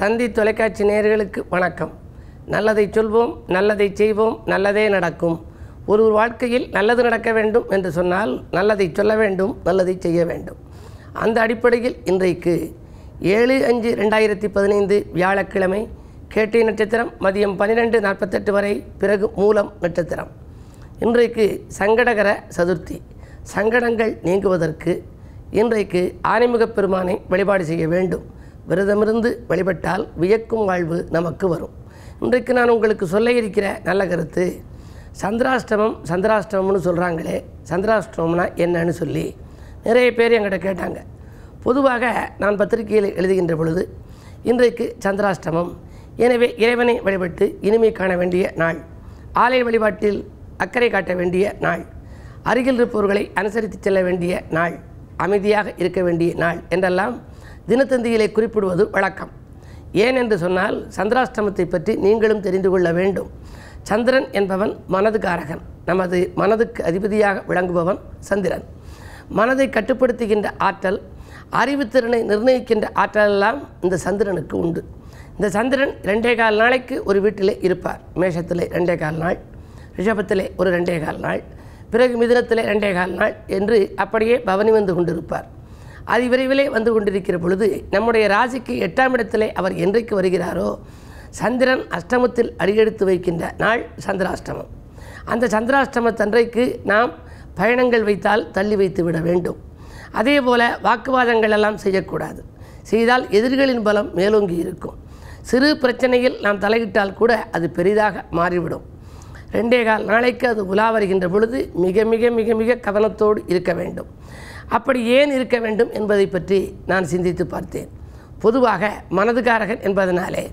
தந்தி தொலைக்காட்சி நேயர்களுக்கு வணக்கம். நல்லதை சொல்வோம், நல்லதை செய்வோம், நல்லதே நடக்கும். ஒரு வாழ்க்கையில் நல்லது நடக்க வேண்டும் என்று சொன்னால் நல்லதை சொல்ல வேண்டும், நல்லதை செய்ய வேண்டும். அந்த அடிப்படையில் இன்றைக்கு 7/5/2015 வியாழக்கிழமை கேட்டை நட்சத்திரம் மதியம் 12:48 வரை, பிறகு மூலம் நட்சத்திரம். இன்றைக்கு சங்கடகர சதுர்த்தி. சங்கடங்கள் நீங்குவதற்கு இன்றைக்கு ஆனைமுகப் பெருமானை வழிபாடு செய்ய வேண்டும். விரதமிருந்து வழிபட்டால் வியக்கும் வாழ்வு நமக்கு வரும். இன்றைக்கு நான் உங்களுக்கு சொல்ல இருக்கிற நல்ல கருத்து, சந்திராஷ்டமம்னு சொல்கிறாங்களே, சந்திராஷ்டமம்னா என்னன்னு சொல்லி நிறைய பேர் என்கிட்ட கேட்டாங்க. பொதுவாக நான் பத்திரிகையில் எழுதுகின்ற பொழுது இன்றைக்கு சந்திராஷ்டமம், எனவே இறைவனை வழிபட்டு இனிமை காண வேண்டிய நாள், ஆலய வழிபாட்டில் அக்கறை காட்ட வேண்டிய நாள், அருகில் இருப்பவர்களை அனுசரித்து செல்ல வேண்டிய நாள், அமைதியாக இருக்க வேண்டிய நாள் என்றெல்லாம் தினத்தந்தியிலே குறிப்பிடுவது வழக்கம். ஏன் என்று சொன்னால் சந்திராஷ்டமத்தை பற்றி நீங்களும் தெரிந்து கொள்ள வேண்டும். சந்திரன் என்பவன் மனதுகாரகன். நமது மனதுக்கு அதிபதியாக விளங்குபவன் சந்திரன். மனதை கட்டுப்படுத்துகின்ற ஆற்றல், அறிவுத்திறனை நிர்ணயிக்கின்ற ஆற்றலெல்லாம் இந்த சந்திரனுக்கு உண்டு. இந்த சந்திரன் 2.25 நாளைக்கு ஒரு வீட்டிலே இருப்பார். மேஷத்திலே 2.25 நாள், ரிஷபத்திலே ஒரு 2.25 நாள், பிறகு மிதுனத்திலே 2.25 நாள் என்று அப்படியே பவனி வந்து கொண்டிருப்பார். அது விரைவிலே வந்து கொண்டிருக்கிற பொழுது நம்முடைய ராசிக்கு 8ஆம் இடத்திலே அவர் என்றைக்கு வருகிறாரோ, சந்திரன் அஷ்டமத்தில் அடியெடுத்து வைக்கின்ற நாள் சந்திராஷ்டமம். அந்த சந்திராஷ்டமத்தன்றைக்கு நாம் பயணங்கள் வைத்தால் தள்ளி வைத்து விட வேண்டும். அதே போல் வாக்குவாதங்கள் எல்லாம் செய்யக்கூடாது. செய்தால் எதிரிகளின் பலம் மேலோங்கி இருக்கும். சிறு பிரச்சனையில் நாம் தலையிட்டால் கூட அது பெரிதாக மாறிவிடும். 2.25 நாளைக்கு அது உலா வருகின்ற பொழுது மிக மிக மிக மிக கவனத்தோடு இருக்க வேண்டும். அப்படி ஏன் இருக்க வேண்டும் என்பதை பற்றி நான் சிந்தித்து பார்த்தேன். பொதுவாக மனதுகாரகன் என்பதனாலே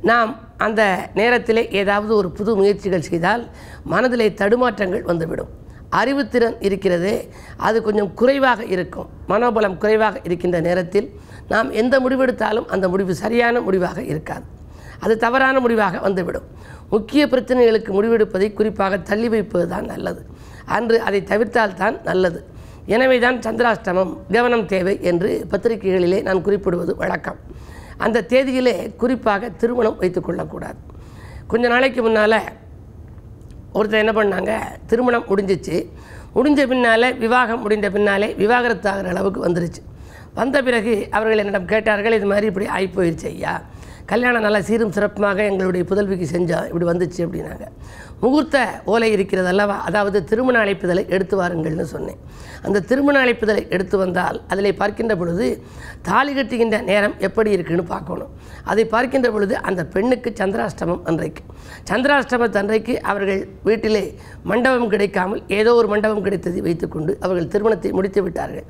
நாம் அந்த நேரத்திலே ஏதாவது ஒரு புது முயற்சிகள் செய்தால் மனதிலே தடுமாற்றங்கள் வந்துவிடும். அறிவுத்திறன் இருக்கிறதே, அது கொஞ்சம் குறைவாக இருக்கும். மனோபலம் குறைவாக இருக்கின்ற நேரத்தில் நாம் எந்த முடிவெடுத்தாலும் அந்த முடிவு சரியான முடிவாக இருக்காது. அது தவறான முடிவாக வந்துவிடும். முக்கிய பிரச்சனைகளுக்கு முடிவெடுப்பதை குறிப்பாக தள்ளி வைப்பது தான் நல்லது. அன்று அதை தவிர்த்தால்தான் நல்லது. எனவே தான் சந்திராஷ்டமம், கவனம் தேவை என்று பத்திரிகைகளிலே நான் குறிப்பிடுவது வழக்கம். அந்த தேதியிலே குறிப்பாக திருமணம் வைத்து கொள்ளக்கூடாது. கொஞ்ச நாளைக்கு முன்னால் ஒருத்தர் என்ன பண்ணாங்க, திருமணம் முடிஞ்ச பின்னால், விவாகம் முடிந்த பின்னாலே விவாகரத்து ஆகிற அளவுக்கு வந்துருச்சு. வந்த பிறகு அவர்கள் என்னிடம் கேட்டார்கள், இது மாதிரி இப்படி ஆகி போயிடுச்சு ஐயா, கல்யாணம் நல்லா சீரும் சிறப்புமாக எங்களுடைய புதல்விக்கு செஞ்சால் இப்படி வந்துச்சு அப்படின்னாங்க. முகூர்த்த ஓலை இருக்கிறது அல்லவா, அதாவது திருமண அழைப்புதலை எடுத்து வாருங்கள்னு சொன்னேன். அந்த திருமண அழைப்புதலை எடுத்து வந்தால் அதில் பார்க்கின்ற பொழுது தாலி கட்டுகின்ற நேரம் எப்படி இருக்குன்னு பார்க்கணும். அதை பார்க்கின்ற பொழுது அந்த பெண்ணுக்கு சந்திராஷ்டமம் அன்றைக்கு, சந்திராஷ்டமத்தன்றைக்கு அவர்கள் வீட்டிலே மண்டபம் கிடைக்காமல் ஏதோ ஒரு மண்டபம் கிடைத்ததை வைத்துக்கொண்டு அவர்கள் திருமணத்தை முடித்து விட்டார்கள்.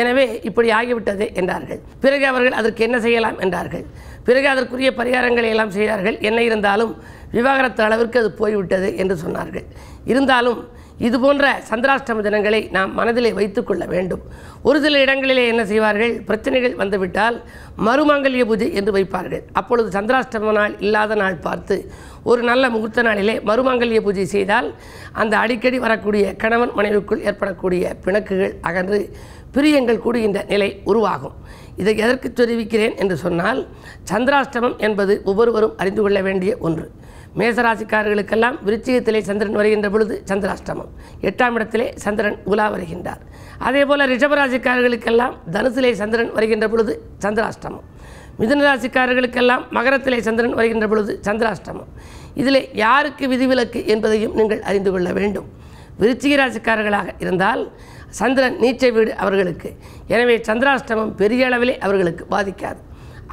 எனவே இப்படி ஆகிவிட்டதே என்றார்கள். பிறகு அவர்கள் அதற்கு என்ன செய்யலாம் என்றார்கள். பிறகு அதற்குரிய பரிகாரங்களை எல்லாம் செய்தார்கள். என்ன இருந்தாலும் விவாகரத்து அளவிற்கு அது போய்விட்டது என்று சொன்னார்கள். இருந்தாலும் இதுபோன்ற சந்திராஷ்டம தினங்களை நாம் மனதிலே வைத்து கொள்ள வேண்டும். ஒரு சில இடங்களிலே என்ன செய்வார்கள், பிரச்சனைகள் வந்துவிட்டால் மறுமாங்கல்ய பூஜை என்று வைப்பார்கள். அப்பொழுது சந்திராஷ்டம நாள் இல்லாத நாள் பார்த்து ஒரு நல்ல முகூர்த்த நாளிலே மறுமாங்கல்ய பூஜை செய்தால் அந்த அடிக்கடி வரக்கூடிய கணவன் மனைவிக்குள் ஏற்படக்கூடிய பிணக்குகள் அகன்று பிரியங்கள் கூடுகின்ற நிலை உருவாகும். இதை எதற்கு தெரிவிக்கிறேன் என்று சொன்னால், சந்திராஷ்டமம் என்பது ஒவ்வொருவரும் அறிந்து கொள்ள வேண்டிய ஒன்று. மேசராசிக்காரர்களுக்கெல்லாம் விருச்சிகத்திலே சந்திரன் வருகின்ற பொழுது சந்திராஷ்டமம், 8ஆம் இடத்திலே சந்திரன் உலா வருகின்றார். அதே போல் ரிஷபராசிக்காரர்களுக்கெல்லாம் தனுசிலே சந்திரன் வருகின்ற பொழுது சந்திராஷ்டமம். மிதுனராசிக்காரர்களுக்கெல்லாம் மகரத்திலே சந்திரன் வருகின்ற பொழுது சந்திராஷ்டமம். இதில் யாருக்கு விதிவிலக்கு என்பதையும் நீங்கள் அறிந்து கொள்ள வேண்டும். விருச்சிக ராசிக்காரர்களாக இருந்தால் சந்திரன் நீச்ச வீடு அவர்களுக்கு. எனவே சந்திராஷ்டமம் பெரிய அளவிலே அவர்களுக்கு பாதிக்காது.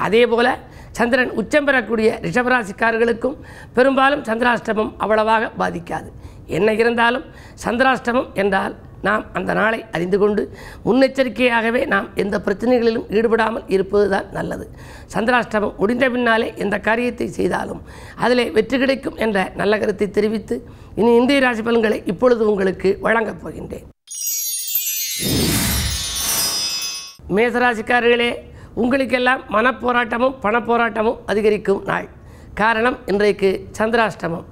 அதே போல் சந்திரன் உச்சம் பெறக்கூடிய ரிஷபராசிக்காரர்களுக்கும் பெரும்பாலும் சந்திராஷ்டமம் அவ்வளவாக பாதிக்காது. என்ன இருந்தாலும் சந்திராஷ்டமம் என்றால் நாம் அந்த நாளை அறிந்து கொண்டு முன்னெச்சரிக்கையாகவே நாம் எந்த பிரச்சனைகளிலும் ஈடுபடாமல் இருப்பது தான் நல்லது. சந்திராஷ்டமம் முடிந்த பின்னாலே எந்த காரியத்தை செய்தாலும் அதிலே வெற்றி கிடைக்கும் என்ற நல்ல கருத்தை தெரிவித்து இனி இந்திய ராசி பலன்களை இப்பொழுது உங்களுக்கு வழங்கப் போகின்றேன். மேசராசிக்காரர்களே, உங்களுக்கெல்லாம் மனப்போராட்டமும் பணப்போராட்டமும் அதிகரிக்கும் நாள். காரணம், இன்றைக்கு சந்திராஷ்டமம்.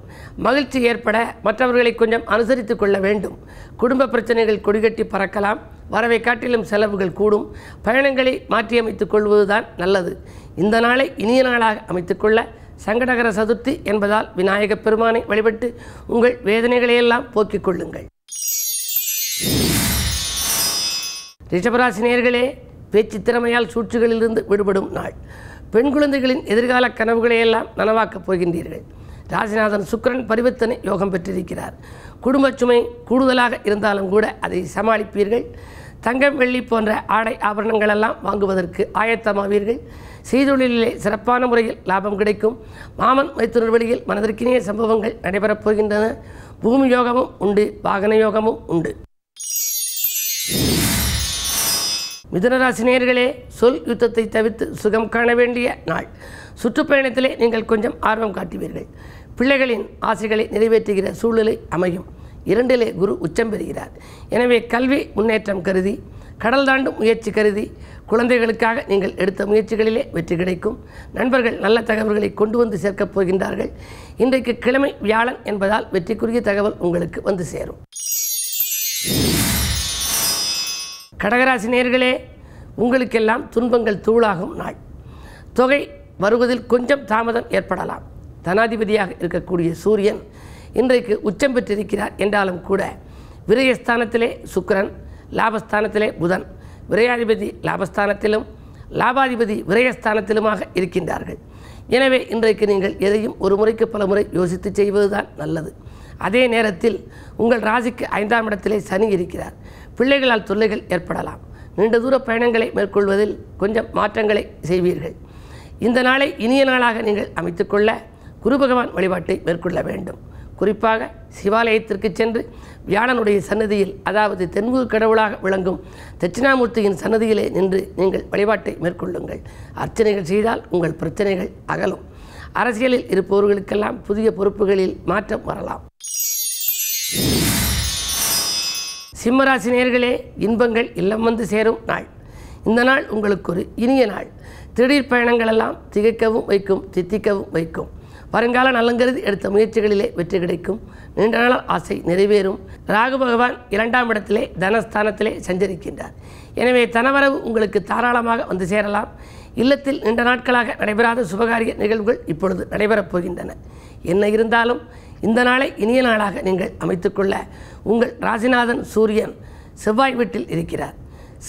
மகிழ்ச்சி ஏற்பட மற்றவர்களை கொஞ்சம் அனுசரித்து கொள்ள வேண்டும். குடும்ப பிரச்சனைகள் கொடிகட்டி பறக்கலாம். வரவை காட்டிலும் செலவுகள் கூடும். பயணங்களை மாற்றியமைத்துக் கொள்வதுதான் நல்லது. இந்த நாளை இனிய நாளாக அமைத்துக்கொள்ள சங்கடகர சதுர்த்தி என்பதால் விநாயகப் பெருமானை வழிபட்டு உங்கள் வேதனைகளையெல்லாம் போக்கிக் கொள்ளுங்கள். ரிஷபராசி நேயர்களே, பேச்சு திறமையால் சூழ்ச்சிகளிலிருந்து விடுபடும் நாள். பெண் குழந்தைகளின் எதிர்கால கனவுகளையெல்லாம் நனவாக்கப் போகின்றீர்கள். ராசிநாதன் சுக்கிரன் பரிவர்த்தனை யோகம் பெற்றிருக்கிறார். குடும்ப சுமை கூடுதலாக இருந்தாலும் கூட அதை சமாளிப்பீர்கள். தங்கம் வெள்ளி போன்ற ஆடை ஆபரணங்களெல்லாம் வாங்குவதற்கு ஆயத்தமாவீர்கள். செய்தொழிலே சிறப்பான முறையில் லாபம் கிடைக்கும். மாமன் மைத்துனர் வழியில் மனதிற்கினிய சம்பவங்கள் நடைபெறப் போகின்றன. பூமி யோகமும் உண்டு, வாகன யோகமும் உண்டு. மிதுனராசி நேயர்களே, சொல் யுத்தத்தை தவிர்த்து சுகம் காண வேண்டிய நாள். சுற்றுப்பயணத்திலே நீங்கள் கொஞ்சம் ஆர்வம் காட்டுவீர்கள். பிள்ளைகளின் ஆசைகளை நிறைவேற்றுகிற சூழ்நிலை அமையும். 2 குரு உச்சம் பெறுகிறார். எனவே கல்வி முன்னேற்றம் கருதி, கடல் தாண்டும் முயற்சி கருதி, குழந்தைகளுக்காக நீங்கள் எடுத்த முயற்சிகளிலே வெற்றி கிடைக்கும். நண்பர்கள் நல்ல தகவல்களை கொண்டு வந்து சேர்க்கப் போகின்றார்கள். இன்றைக்கு கிழமை வியாழன் என்பதால் வெற்றிக்குரிய தகவல் உங்களுக்கு வந்து சேரும். கடகராசி நேயர்களே, உங்களுக்கெல்லாம் துன்பங்கள் தூளாகும் நாள். தொகை வருவதில் கொஞ்சம் தாமதம் ஏற்படலாம். தனாதிபதியாக இருக்கக்கூடிய சூரியன் இன்றைக்கு உச்சம் பெற்றிருக்கிறார் என்றாலும் கூட விரயஸ்தானத்திலே சுக்கிரன், லாபஸ்தானத்திலே புதன், விரயாதிபதி லாபஸ்தானத்திலும் லாபாதிபதி விரயஸ்தானத்திலுமாக இருக்கின்றார்கள். எனவே இன்றைக்கு நீங்கள் எதையும் ஒரு முறைக்கு பல முறை யோசித்து செய்வதுதான் நல்லது. அதே நேரத்தில் உங்கள் ராசிக்கு 5ஆம் இடத்திலே சனி இருக்கிறார். பிள்ளைகளால் தொல்லைகள் ஏற்படலாம். நீண்ட தூர பயணங்களை மேற்கொள்வதில் கொஞ்சம் மாற்றங்களை செய்வீர்கள். இந்த நாளை இனிய நாளாக நீங்கள் அமைத்துக்கொள்ள குரு பகவான் வழிபாட்டை மேற்கொள்ள வேண்டும். குறிப்பாக சிவாலயத்திற்கு சென்று வியாழனுடைய சன்னதியில், அதாவது தென்முக கடவுளாக விளங்கும் தட்சிணாமூர்த்தியின் சன்னதியிலே நின்று நீங்கள் வழிபாட்டை மேற்கொள்ளுங்கள். அர்ச்சனைகள் செய்தால் உங்கள் பிரச்சனைகள் அகலும். அரசியலில் இருப்பவர்களுக்கெல்லாம் புதிய பொறுப்புகளில் மாற்றம் வரலாம். சிம்மராசி நேயர்களே, இன்பங்கள் இல்லம் வந்து சேரும் நாள். இந்த நாள் உங்களுக்கு ஒரு இனிய நாள். திடீர் பயணங்களெல்லாம் திகைக்கவும் வைக்கும், தித்திக்கவும் வைக்கும். வருங்கால நலங்கருதி எடுத்த முயற்சிகளிலே வெற்றி கிடைக்கும். நீண்ட நாள் ஆசை நிறைவேறும். ராகு பகவான் 2ஆம் இடத்திலே தனஸ்தானத்திலே சஞ்சரிக்கின்றார். எனவே தனவரவு உங்களுக்கு தாராளமாக வந்து சேரலாம். இல்லத்தில் நீண்ட நாட்களாக நடைபெறாத சுபகாரிய நிகழ்வுகள் இப்பொழுது நடைபெறப் போகின்றன. என்ன இருந்தாலும் இந்த நாளை இனிய நாளாக நீங்கள் அமைத்துக்கொள்ள உங்கள் ராசிநாதன் சூரியன் செவ்வாய் வீட்டில் இருக்கிறார்.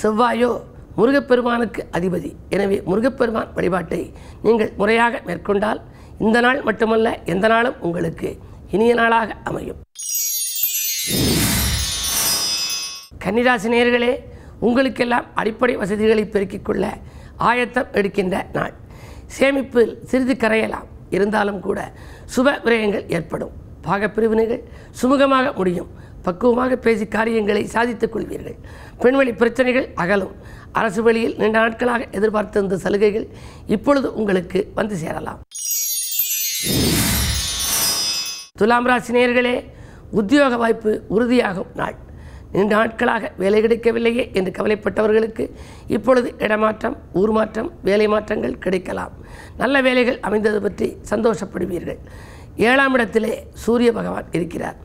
செவ்வாயோ முருகப்பெருமானுக்கு அதிபதி. எனவே முருகப்பெருமான் வழிபாட்டை நீங்கள் முறையாக மேற்கொண்டால் இந்த நாள் மட்டுமல்ல, எந்த நாளும் உங்களுக்கு இனிய நாளாக அமையும். கன்னிராசி நேயர்களே, உங்களுக்கெல்லாம் அடிப்படை வசதிகளை பெருக்கிக் கொள்ள ஆயத்தம் எடுக்கின்ற நாள். சேமிப்பில் சிறிது கரையலாம். இருந்தாலும் கூட சுப விரயங்கள் ஏற்படும். பாகப்பிரிவினைகள் சுமூகமாக முடியும். பக்குவமாக பேசி காரியங்களை சாதித்துக் கொள்வீர்கள். பெண்வெளி பிரச்சனைகள் அகலும். அரசு வழியில் நீண்ட நாட்களாக எதிர்பார்த்திருந்த சலுகைகள் இப்பொழுது உங்களுக்கு வந்து சேரலாம். துலாம் ராசி நேயர்களே, உத்தியோக வாய்ப்பு உறுதியாகும் நாள். நீண்ட நாட்களாக வேலை கிடைக்கவில்லையே என்று கவலைப்பட்டவர்களுக்கு இப்பொழுது இடமாற்றம், ஊர் மாற்றம், வேலை மாற்றங்கள் கிடைக்கலாம். நல்ல வேலைகள் அமைந்தது பற்றி சந்தோஷப்படுவீர்கள். 7ஆம் இடத்திலே சூரிய பகவான் இருக்கிறார்.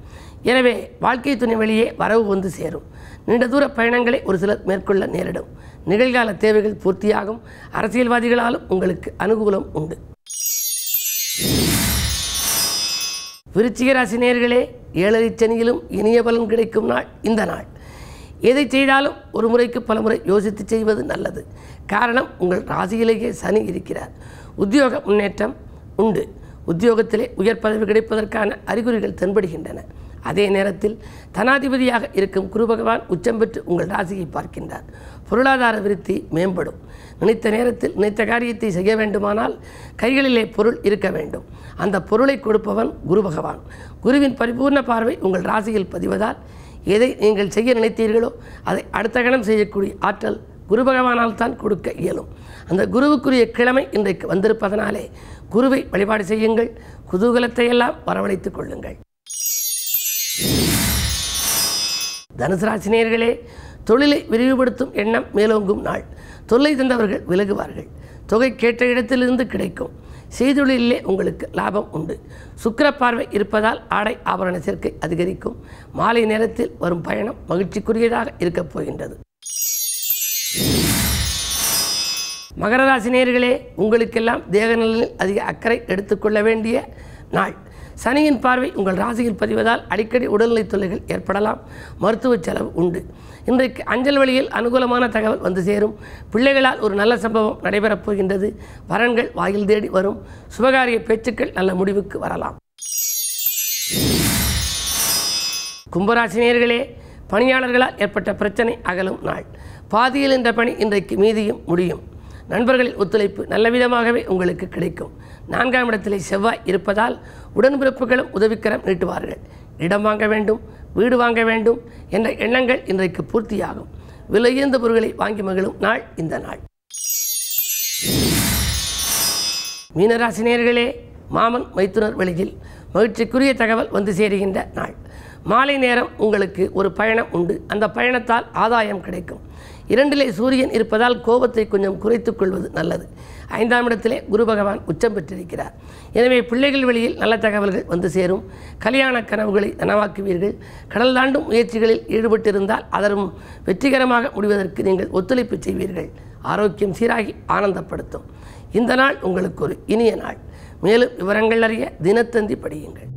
எனவே வாழ்க்கை துணை வழியே வரவு வந்து சேரும். நீண்ட தூர பயணங்களை ஒரு சிலர் மேற்கொள்ள நேரிடும். நிகழ்கால தேவைகள் பூர்த்தியாகும். அரசியல்வாதிகளாலும் உங்களுக்கு அனுகூலம் உண்டு. விருச்சிக ராசி நேயர்களே, 7 சனியிலும் இனிய பலன் கிடைக்கும் நாள் இந்த நாள். எதை செய்தாலும் ஒரு முறைக்கு பல முறை யோசித்து செய்வது நல்லது. காரணம், உங்கள் ராசியிலேயே சனி இருக்கிறார். உத்தியோக முன்னேற்றம் உண்டு. உத்தியோகத்திலே உயர் பதவி கிடைப்பதற்கான அறிகுறிகள் தென்படுகின்றன. அதே நேரத்தில் தனாதிபதியாக இருக்கும் குரு பகவான் உச்சம் பெற்று உங்கள் ராசியை பார்க்கின்றார். பொருளாதார விருத்தி மேம்படும். நினைத்த நேரத்தில் நினைத்த காரியத்தை செய்ய வேண்டுமானால் கைகளிலே பொருள் இருக்க வேண்டும். அந்த பொருளை கொடுப்பவன் குரு பகவான். குருவின் பரிபூர்ண பார்வை உங்கள் ராசியில் பதிவதால் எதை நீங்கள் செய்ய நினைத்தீர்களோ அதை அடுத்த கணம் செய்யக்கூடிய ஆற்றல் குரு பகவானால் தான் கொடுக்க இயலும். அந்த குருவுக்குரிய கிழமை இன்றைக்கு வந்திருப்பதனாலே குருவை வழிபாடு செய்யுங்கள். குதூகலத்தை எல்லாம் வரவழைத்துக் கொள்ளுங்கள். தனுசு ராசி நேயர்களே, தொழிலை விரிவுபடுத்தும் எண்ணம் மேலோங்கும் நாள். தொல்லை தந்தவர்கள் விலகுவார்கள். தொகை கேட்ட இடத்திலிருந்து கிடைக்கும். செய்தொழிலே உங்களுக்கு லாபம் உண்டு. சுக்கிர பார்வை இருப்பதால் ஆடை ஆபரண சேர்க்கை அதிகரிக்கும். மாலை நேரத்தில் வரும் பயணம் மகிழ்ச்சிக்குரியதாக இருக்கப் போகின்றது. மகர ராசி நேயர்களே, உங்களுக்கெல்லாம் தேகநலனில் அதிக அக்கறை எடுத்துக்கொள்ள வேண்டிய நாள். சனியின் பார்வை உங்கள் ராசியில் பதிவதால் அடிக்கடி உடல்நிலை தொல்லைகள் ஏற்படலாம். மருத்துவ செலவு உண்டு. இன்றைக்கு அஞ்சல் வழியில் அனுகூலமான தகவல் வந்து சேரும். பிள்ளைகளால் ஒரு நல்ல சம்பவம் நடைபெறப் போகின்றது. வரன்கள் வாயில் தேடி வரும். சுபகாரிய பேச்சுக்கள் நல்ல முடிவுக்கு வரலாம். கும்பராசி நேயர்களே, பணியாளர்களால் ஏற்பட்ட பிரச்சனை அகலும் நாள். பாதியில் என்ற பணி இன்றைக்கு மீதியும் முடியும். நண்பர்களின் ஒத்துழைப்பு நல்லவிதமாகவே உங்களுக்கு கிடைக்கும். 4ஆம் இடத்திலே செவ்வாய் இருப்பதால் உடன்பிறப்புகளும் உதவிக்கரம் நீட்டுவார்கள். இடம் வாங்க வேண்டும், வீடு வாங்க வேண்டும் என்ற எண்ணங்கள் இன்றைக்கு பூர்த்தியாகும். விலையுயர்ந்த பொருட்களை வாங்கி மகிழும் நாள் இந்த நாள். மீனராசி நேயர்களே, மாமன் மைத்துனர் வழியில் மகிழ்ச்சிக்குரிய தகவல் வந்து சேருகின்ற நாள். மாலை நேரம் உங்களுக்கு ஒரு பயணம் உண்டு. அந்த பயணத்தால் ஆதாயம் கிடைக்கும். 2லே சூரியன் இருப்பதால் கோபத்தை கொஞ்சம் குறைத்துக் கொள்வது நல்லது. 5ஆம் இடத்திலே குரு பகவான் உச்சம் பெற்றிருக்கிறார். எனவே பிள்ளைகள் வழியில் நல்ல தகவல்கள் வந்து சேரும். கல்யாண கனவுகளை நனவாக்குவீர்கள். கடல் தாண்டும் முயற்சிகளில் ஈடுபட்டிருந்தால் அதரும் வெற்றிகரமாக முடிவதற்கு நீங்கள் ஒத்துழைப்பு செய்வீர்கள். ஆரோக்கியம் சீராகி ஆனந்தப்படுத்தும். இந்த நாள் உங்களுக்கு ஒரு இனிய நாள். மேலும் விவரங்கள் அறிய தினத்தந்தி படியுங்கள்.